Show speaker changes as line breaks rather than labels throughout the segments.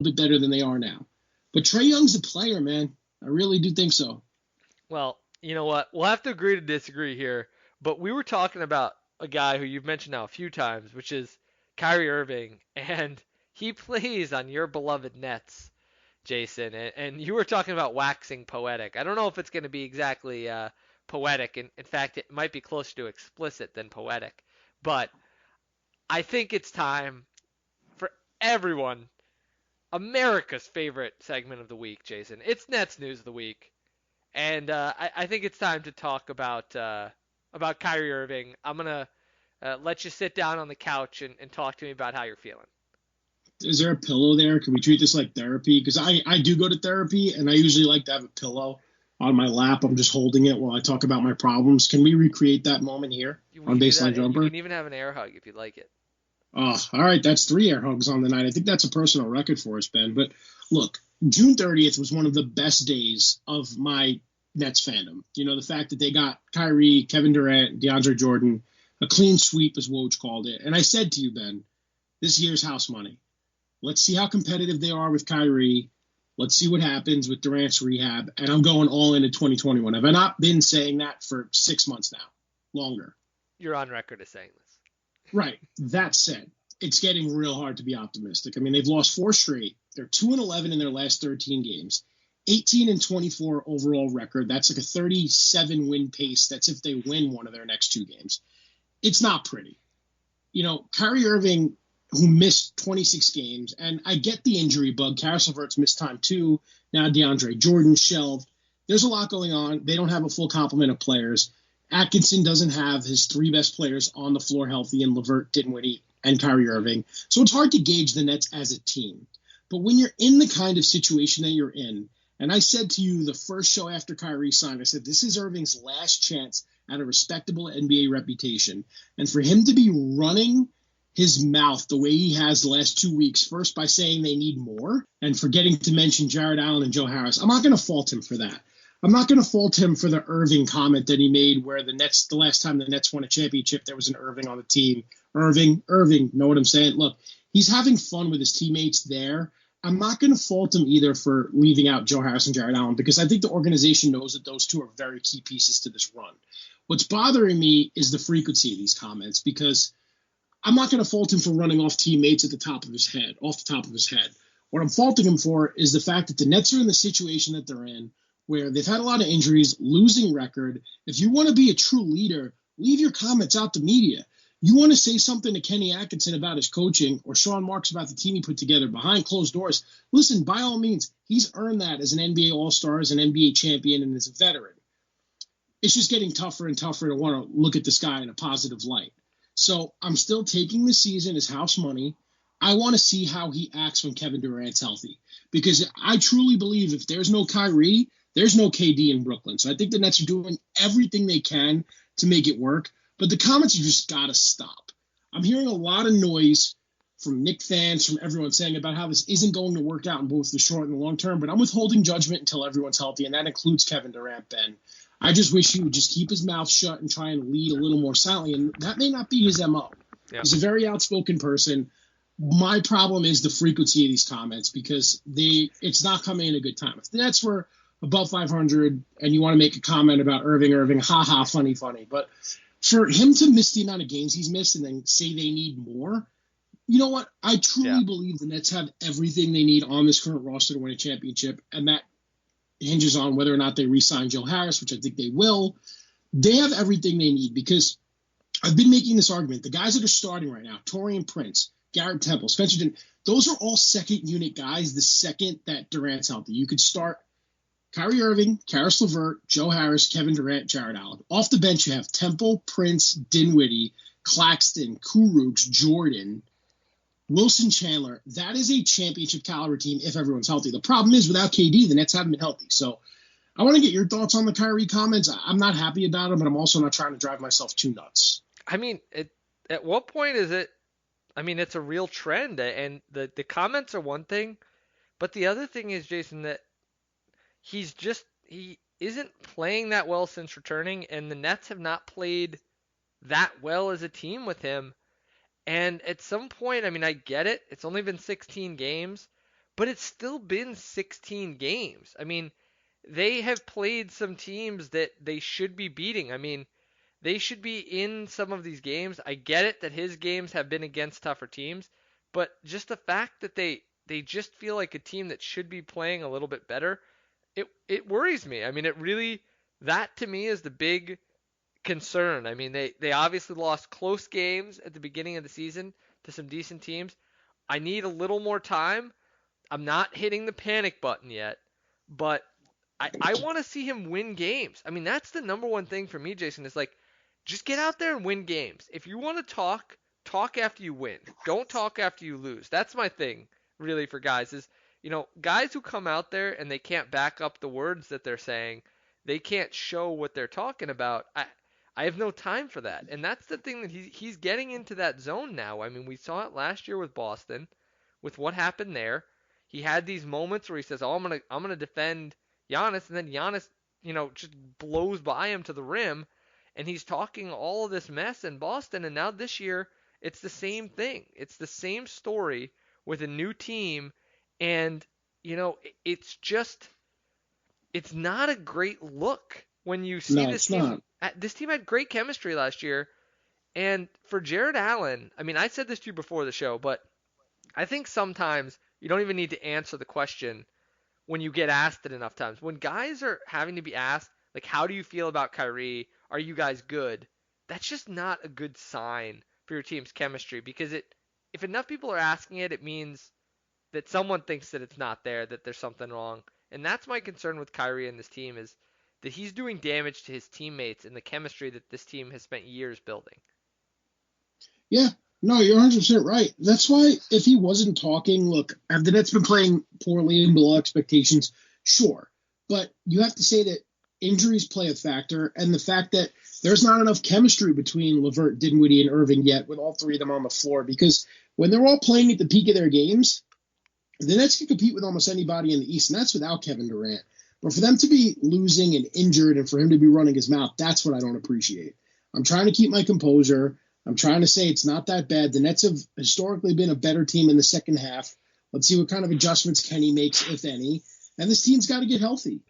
bit better than they are now. But Trae Young's a player, man. I really do think so.
Well, you know what? We'll have to agree to disagree here. But we were talking about a guy who you've mentioned now a few times, which is Kyrie Irving, and he plays on your beloved Nets, Jason. And you were talking about waxing poetic. I don't know if it's going to be exactly poetic. In fact, it might be closer to explicit than poetic. But I think it's time for everyone, America's favorite segment of the week, Jason. It's Nets News of the Week. And I think it's time to talk about Kyrie Irving. I'm gonna let you sit down on the couch and talk to me about how you're feeling.
Is there a pillow there? Can we treat this like therapy? Because I do go to therapy, and I usually like to have a pillow on my lap. I'm just holding it while I talk about my problems. Can we recreate that moment here
We
on
can do
Baseline
that. You
Jumper?
can even have an air hug if you'd like it.
Oh, all right. That's 3 air hugs on the night. I think that's a personal record for us, Ben. But look, June 30th was one of the best days of my Nets fandom. You know, the fact that they got Kyrie, Kevin Durant, DeAndre Jordan, a clean sweep, as Woj called it. And I said to you, Ben, this year's house money. Let's see how competitive they are with Kyrie. Let's see what happens with Durant's rehab. And I'm going all into 2021. Have I not been saying that for 6 months now? Longer.
You're on record as saying this.
Right. That said, it's getting real hard to be optimistic. I mean, they've lost 4 straight. They're 2-11 in their last 13 games. 18-24 overall record. That's like a 37 win pace. That's if they win one of their next 2 games. It's not pretty. You know, Kyrie Irving, who missed 26 games, and I get the injury bug. Karis LeVert's missed time too. Now DeAndre Jordan shelved. There's a lot going on. They don't have a full complement of players. Atkinson doesn't have his 3 best players on the floor healthy, and LeVert, Dinwiddie, and Kyrie Irving. So it's hard to gauge the Nets as a team. But when you're in the kind of situation that you're in, and I said to you the first show after Kyrie signed, I said, this is Irving's last chance at a respectable NBA reputation. And for him to be running his mouth the way he has the last 2 weeks, first by saying they need more and forgetting to mention Jared Allen and Joe Harris, I'm not going to fault him for that. I'm not going to fault him for the Irving comment that he made where the last time the Nets won a championship, there was an Irving on the team. Irving, know what I'm saying? Look, he's having fun with his teammates there. I'm not going to fault him either for leaving out Joe Harris and Jared Allen because I think the organization knows that those two are very key pieces to this run. What's bothering me is the frequency of these comments because I'm not going to fault him for running off teammates off the top of his head. What I'm faulting him for is the fact that the Nets are in the situation that they're in where they've had a lot of injuries, losing record. If you want to be a true leader, leave your comments out to media. You want to say something to Kenny Atkinson about his coaching or Sean Marks about the team he put together behind closed doors. Listen, by all means, he's earned that as an NBA All-Star, as an NBA champion, and as a veteran. It's just getting tougher and tougher to want to look at this guy in a positive light. So I'm still taking the season as house money. I want to see how he acts when Kevin Durant's healthy because I truly believe if there's no Kyrie, there's no KD in Brooklyn. So I think the Nets are doing everything they can to make it work. But the comments you just got to stop. I'm hearing a lot of noise from Knick fans, from everyone saying about how this isn't going to work out in both the short and the long term. But I'm withholding judgment until everyone's healthy, and that includes Kevin Durant, Ben. I just wish he would just keep his mouth shut and try and lead a little more silently. And that may not be his MO.
Yeah.
He's a very outspoken person. My problem is the frequency of these comments because it's not coming in a good time. If the Nets were above 500 and you want to make a comment about Irving, haha, funny. But for him to miss the amount of games he's missed and then say they need more, you know what? I truly believe the Nets have everything they need on this current roster to win a championship, and that hinges on whether or not they re-sign Joe Harris, which I think they will. They have everything they need because I've been making this argument. The guys that are starting right now, Taurean Prince, Garrett Temple, Spencer Dinwiddie, those are all second-unit guys the second that Durant's healthy. You could start Kyrie Irving, Karis LeVert, Joe Harris, Kevin Durant, Jared Allen. Off the bench, you have Temple, Prince, Dinwiddie, Claxton, Kurucs, Jordan, Wilson Chandler. That is a championship caliber team if everyone's healthy. The problem is without KD, the Nets haven't been healthy. So I want to get your thoughts on the Kyrie comments. I'm not happy about them, but I'm also not trying to drive myself too nuts.
I mean, at what point is it? I mean, it's a real trend, and the comments are one thing, but the other thing is, Jason, that he isn't playing that well since returning, and the Nets have not played that well as a team with him. And at some point, I mean, I get it. It's only been 16 games, but it's still been 16 games. I mean, they have played some teams that they should be beating. I mean, they should be in some of these games. I get it that his games have been against tougher teams, but just the fact that they just feel like a team that should be playing a little bit better, it worries me. I mean, it really, that to me is the big concern. I mean, they obviously lost close games at the beginning of the season to some decent teams. I need a little more time. I'm not hitting the panic button yet, but I want to see him win games. I mean, that's the number one thing for me, Jason, is like, just get out there and win games. If you want to talk, talk after you win. Don't talk after you lose. That's my thing, really, for guys, is, guys who come out there and they can't back up the words that they're saying, they can't show what they're talking about. I have no time for that. And that's the thing that he's getting into that zone now. I mean, we saw it last year with Boston, with what happened there. He had these moments where he says, "Oh, I'm gonna defend Giannis," and then Giannis, just blows by him to the rim, and he's talking all of this mess in Boston. And now this year, it's the same thing. It's the same story with a new team, and it's just, it's not a great look when you see
No,
this
it's
team.
not.
This team had great chemistry last year, and for Jared Allen, I mean, I said this to you before the show, but I think sometimes you don't even need to answer the question when you get asked it enough times. When guys are having to be asked, like, how do you feel about Kyrie? Are you guys good? That's just not a good sign for your team's chemistry, because if enough people are asking it, it means that someone thinks that it's not there, that there's something wrong. And that's my concern with Kyrie and this team, is that he's doing damage to his teammates and the chemistry that this team has spent years building.
Yeah, no, you're 100% right. That's why if he wasn't talking, look, have the Nets been playing poorly and below expectations? Sure. But you have to say that injuries play a factor, and the fact that there's not enough chemistry between LeVert, Dinwiddie, and Irving yet, with all three of them on the floor, because when they're all playing at the peak of their games, the Nets can compete with almost anybody in the East, and that's without Kevin Durant. But for them to be losing and injured and for him to be running his mouth, that's what I don't appreciate. I'm trying to keep my composure. I'm trying to say it's not that bad. The Nets have historically been a better team in the second half. Let's see what kind of adjustments Kenny makes, if any. And this team's got to get healthy.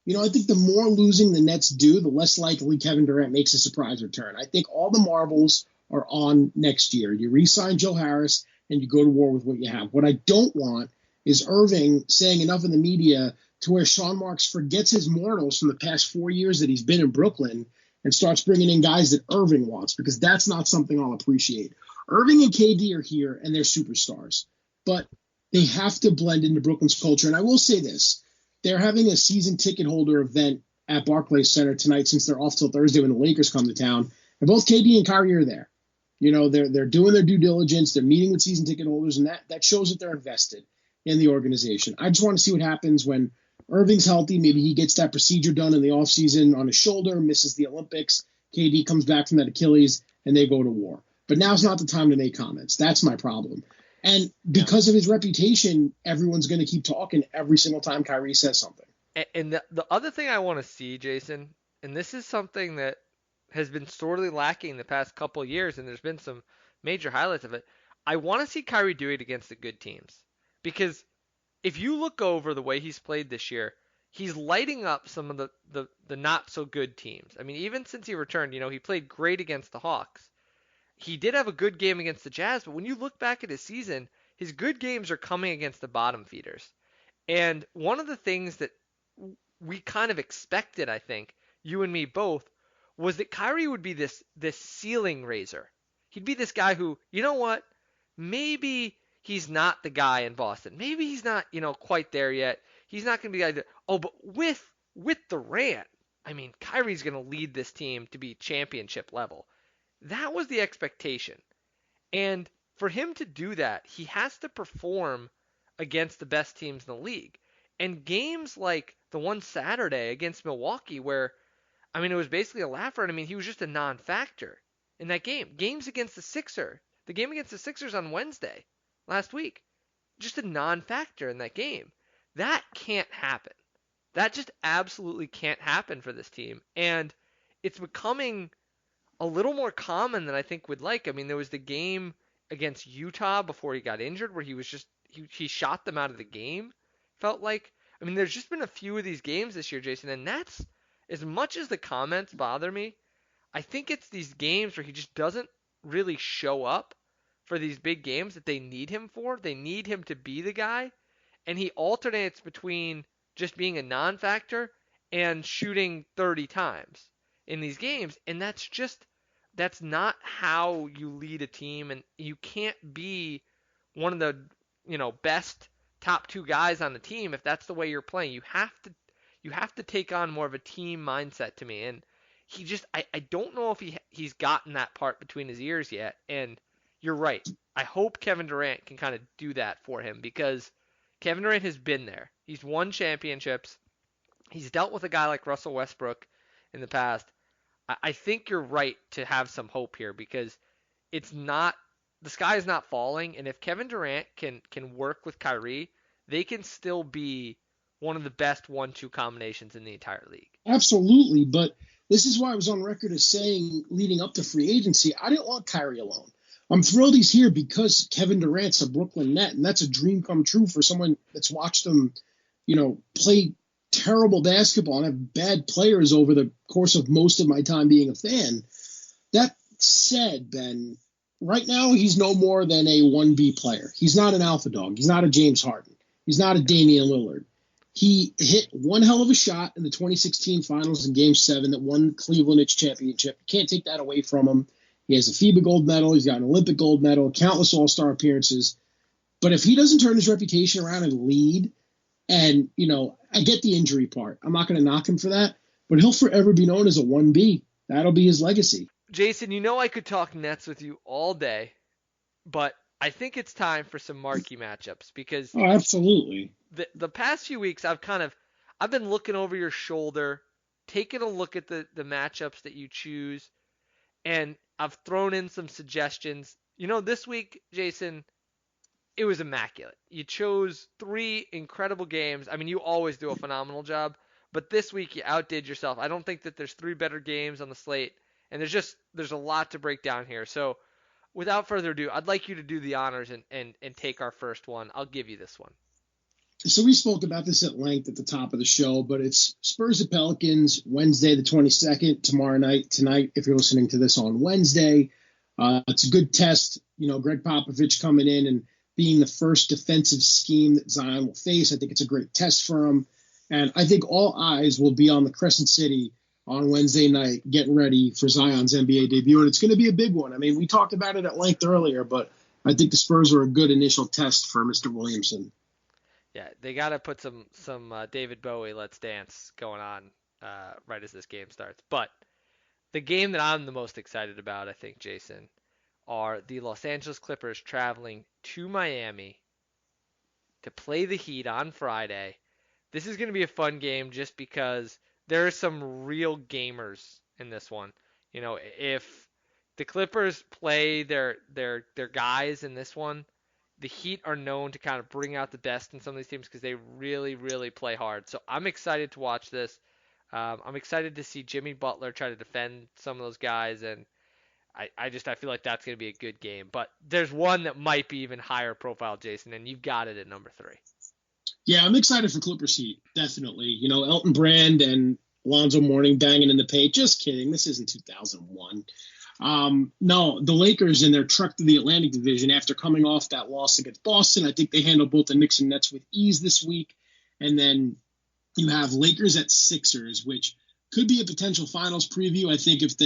I think the more losing the Nets do, the less likely Kevin Durant makes a surprise return. I think all the marbles are on next year. You re-sign Joe Harris and you go to war with what you have. What I don't want is Irving saying enough in the media to where Sean Marks forgets his mortals from the past 4 years that he's been in Brooklyn and starts bringing in guys that Irving wants, because that's not something I'll appreciate. Irving and KD are here, and they're superstars, but they have to blend into Brooklyn's culture. And I will say this. They're having a season ticket holder event at Barclays Center tonight, since they're off till Thursday when the Lakers come to town. And both KD and Kyrie are there. They're doing their due diligence. They're meeting with season ticket holders, and that shows that they're invested in the organization. I just want to see what happens when Irving's healthy. Maybe he gets that procedure done in the offseason on his shoulder, misses the Olympics. KD comes back from that Achilles, and they go to war. But now's not the time to make comments. That's my problem. And because of his reputation, everyone's going to keep talking every single time Kyrie says something.
And the other thing I want to see, Jason, and this is something that has been sorely lacking the past couple of years, and there's been some major highlights of it. I want to see Kyrie do it against the good teams. Because if you look over the way he's played this year, he's lighting up some of the not so good teams. I mean, even since he returned, he played great against the Hawks. He did have a good game against the Jazz, but when you look back at his season, his good games are coming against the bottom feeders. And one of the things that we kind of expected, I think, you and me both, was that Kyrie would be this ceiling raiser. He'd be this guy who, you know what, maybe he's not the guy in Boston. Maybe he's not, quite there yet. He's not going to be the guy but with Durant, I mean, Kyrie's going to lead this team to be championship level. That was the expectation. And for him to do that, he has to perform against the best teams in the league. And games like the one Saturday against Milwaukee, where, I mean, it was basically a laugher. I mean, he was just a non-factor in that game. Games against the game against the Sixers on Wednesday last week, just a non-factor in that game. That can't happen. That just absolutely can't happen for this team. And it's becoming a little more common than I think we'd like. I mean, there was the game against Utah before he got injured where he was just he shot them out of the game. felt like. I mean, there's just been a few of these games this year, Jason, and that's as much as the comments bother me. I think it's these games where he just doesn't really show up for these big games that they need him for. They need him to be the guy, and he alternates between just being a non-factor and shooting 30 times in these games, and that's not how you lead a team, and you can't be one of the, best top two guys on the team if that's the way you're playing. You have to take on more of a team mindset to me, and I don't know if he's gotten that part between his ears yet. And you're right. I hope Kevin Durant can kind of do that for him, because Kevin Durant has been there. He's won championships. He's dealt with a guy like Russell Westbrook in the past. I think you're right to have some hope here, because it's not the sky is not falling, and if Kevin Durant can work with Kyrie, they can still be one of the best 1-2 combinations in the entire league.
Absolutely, but this is why I was on record as saying leading up to free agency, I didn't want Kyrie alone. I'm thrilled he's here because Kevin Durant's a Brooklyn Net, and that's a dream come true for someone that's watched him, play terrible basketball and have bad players over the course of most of my time being a fan. That said, Ben, right now he's no more than a 1B player. He's not an alpha dog. He's not a James Harden. He's not a Damian Lillard. He hit one hell of a shot in the 2016 finals in Game 7 that won Cleveland its championship. You can't take that away from him. He has a FIBA gold medal. He's got an Olympic gold medal, countless all-star appearances. But if he doesn't turn his reputation around and lead, and, I get the injury part. I'm not going to knock him for that, but he'll forever be known as a 1B. That'll be his legacy.
Jason, I could talk Nets with you all day, but I think it's time for some marquee matchups, because
absolutely.
The past few weeks I've been looking over your shoulder, taking a look at the matchups that you choose, and I've thrown in some suggestions. This week, Jason, it was immaculate. You chose 3 incredible games. I mean, you always do a phenomenal job, but this week you outdid yourself. I don't think that there's 3 better games on the slate, and there's a lot to break down here. So without further ado, I'd like you to do the honors and take our first one. I'll give you this one.
So we spoke about this at length at the top of the show, but it's Spurs at Pelicans, Wednesday the 22nd, tonight, if you're listening to this on Wednesday. It's a good test. Greg Popovich coming in and being the first defensive scheme that Zion will face. I think it's a great test for him. And I think all eyes will be on the Crescent City on Wednesday night, getting ready for Zion's NBA debut. And it's going to be a big one. I mean, we talked about it at length earlier, but I think the Spurs are a good initial test for Mr. Williamson.
Yeah, they got to put some David Bowie Let's Dance going on right as this game starts. But the game that I'm the most excited about, I think, Jason, are the Los Angeles Clippers traveling to Miami to play the Heat on Friday. This is going to be a fun game just because there are some real gamers in this one. If the Clippers play their guys in this one, the Heat are known to kind of bring out the best in some of these teams because they really, really play hard. So I'm excited to watch this. I'm excited to see Jimmy Butler try to defend some of those guys, and I feel like that's going to be a good game. But there's one that might be even higher profile, Jason, and you've got it at number 3.
Yeah, I'm excited for Clippers Heat, definitely. Elton Brand and Alonzo Mourning banging in the paint. Just kidding. This isn't 2001. No, the Lakers in their trek to the Atlantic Division after coming off that loss against Boston. I think they handled both the Knicks and Nets with ease this week. And then you have Lakers at Sixers, which could be a potential finals preview. I think if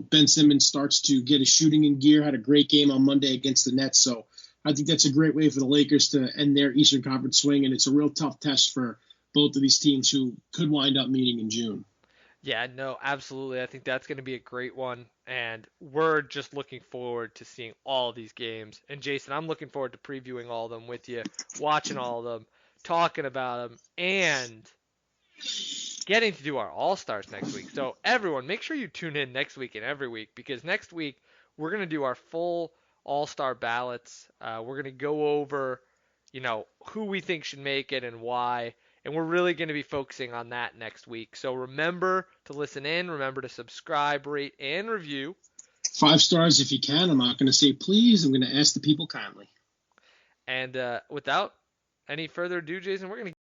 Ben Simmons starts to get his shooting in gear, had a great game on Monday against the Nets. So I think that's a great way for the Lakers to end their Eastern Conference swing. And it's a real tough test for both of these teams who could wind up meeting in June.
Yeah, no, absolutely. I think that's going to be a great one. And we're just looking forward to seeing all of these games. And Jason, I'm looking forward to previewing all of them with you, watching all of them, talking about them, and getting to do our All-Stars next week. So everyone, make sure you tune in next week and every week, because next week we're going to do our full All-Star ballots. We're going to go over, who we think should make it and why. And we're really going to be focusing on that next week. So remember to listen in. Remember to subscribe, rate, and review.
5 stars if you can. I'm not going to say please. I'm going to ask the people kindly.
And without any further ado, Jason, we're going to